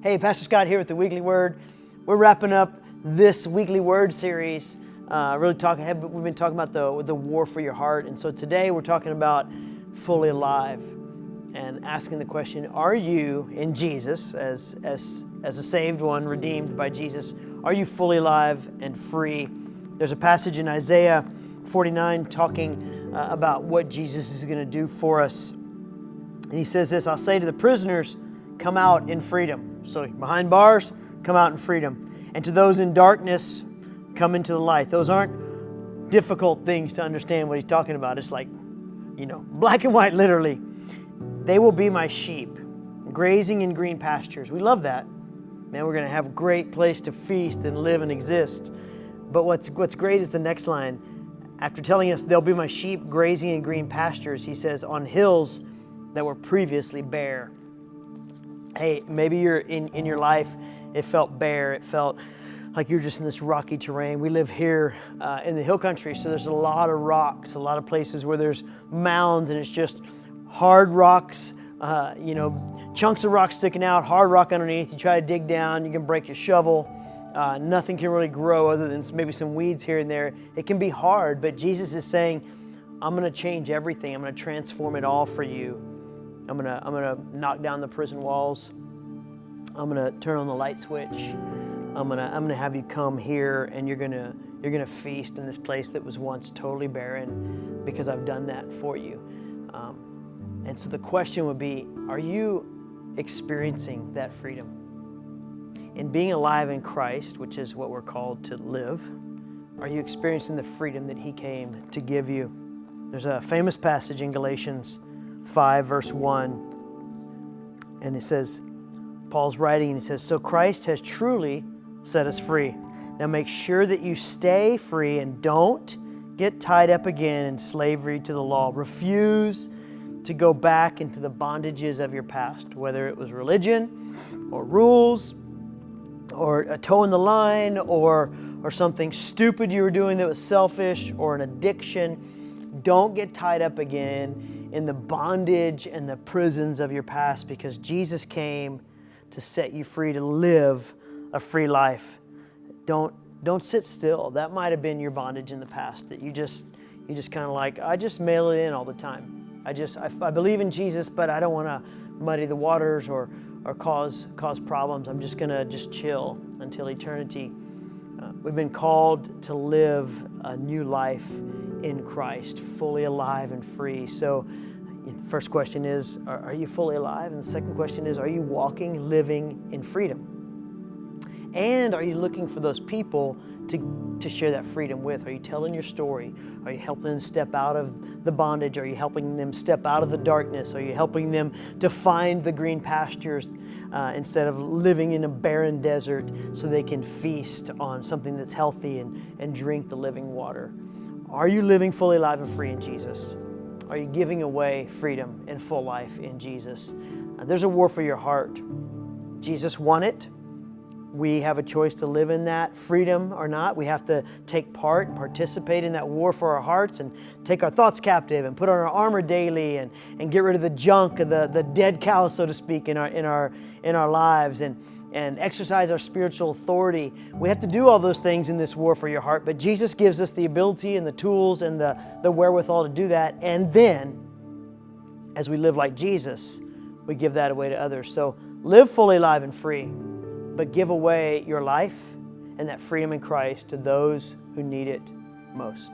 Hey, Pastor Scott here with the Weekly Word. We're wrapping up this Weekly Word series. We've been talking about the war for your heart, and so today we're talking about fully alive and asking the question: are you in Jesus as a saved one, redeemed by Jesus? Are you fully alive and free? There's a passage in Isaiah 49 talking about what Jesus is going to do for us, and he says this: "I'll say to the prisoners, come out in freedom." So behind bars, come out in freedom. "And to those in darkness, come into the light." Those aren't difficult things to understand what he's talking about. It's like, black and white, literally. "They will be my sheep, grazing in green pastures." We love that. Man, we're going to have a great place to feast and live and exist. But what's great is the next line. After telling us they'll be my sheep grazing in green pastures, he says, on hills that were previously bare. Hey, maybe you're in your life, it felt bare. It felt like you're just in this rocky terrain. We live here in the hill country, so there's a lot of rocks, a lot of places where there's mounds, and it's just hard rocks, chunks of rock sticking out, hard rock underneath. You try to dig down, you can break your shovel. Nothing can really grow other than maybe some weeds here and there. It can be hard, but Jesus is saying, I'm going to change everything. I'm going to transform it all for you. I'm gonna knock down the prison walls. I'm gonna turn on the light switch. I'm gonna have you come here, and you're gonna feast in this place that was once totally barren, because I've done that for you. And so the question would be: are you experiencing that freedom? In being alive in Christ, which is what we're called to live, are you experiencing the freedom that He came to give you? There's a famous passage in Galatians 5 verse 1, and it says, Paul's writing, and he says, "So Christ has truly set us free. Now make sure that you stay free and don't get tied up again in slavery to the law. Refuse to go back into the bondages of your past," whether it was religion or rules or a toe in the line or something stupid you were doing that was selfish or an addiction. Don't get tied up again in the bondage and the prisons of your past, because Jesus came to set you free to live a free life. Don't sit still. That might have been your bondage in the past, that you just kind of like, I just mail it in all the time. I believe in Jesus, but I don't want to muddy the waters or cause problems. I'm just gonna chill until eternity. We've been called to live a new life in Christ, fully alive and free. So the first question is, are you fully alive? And the second question is, are you walking, living in freedom? And are you looking for those people to share that freedom with? Are you telling your story? Are you helping them step out of the bondage? Are you helping them step out of the darkness? Are you helping them to find the green pastures instead of living in a barren desert, so they can feast on something that's healthy and drink the living water? Are you living fully alive and free in Jesus? Are you giving away freedom and full life in Jesus? There's a war for your heart. Jesus won it. We have a choice to live in that freedom or not. We have to take part and participate in that war for our hearts, and take our thoughts captive and put on our armor daily, and get rid of the junk and the dead cows, so to speak, in our lives, and exercise our spiritual authority. We have to do all those things in this war for your heart, but Jesus gives us the ability and the tools and the wherewithal to do that. And then, as we live like Jesus, we give that away to others. So live fully alive and free, but give away your life and that freedom in Christ to those who need it most.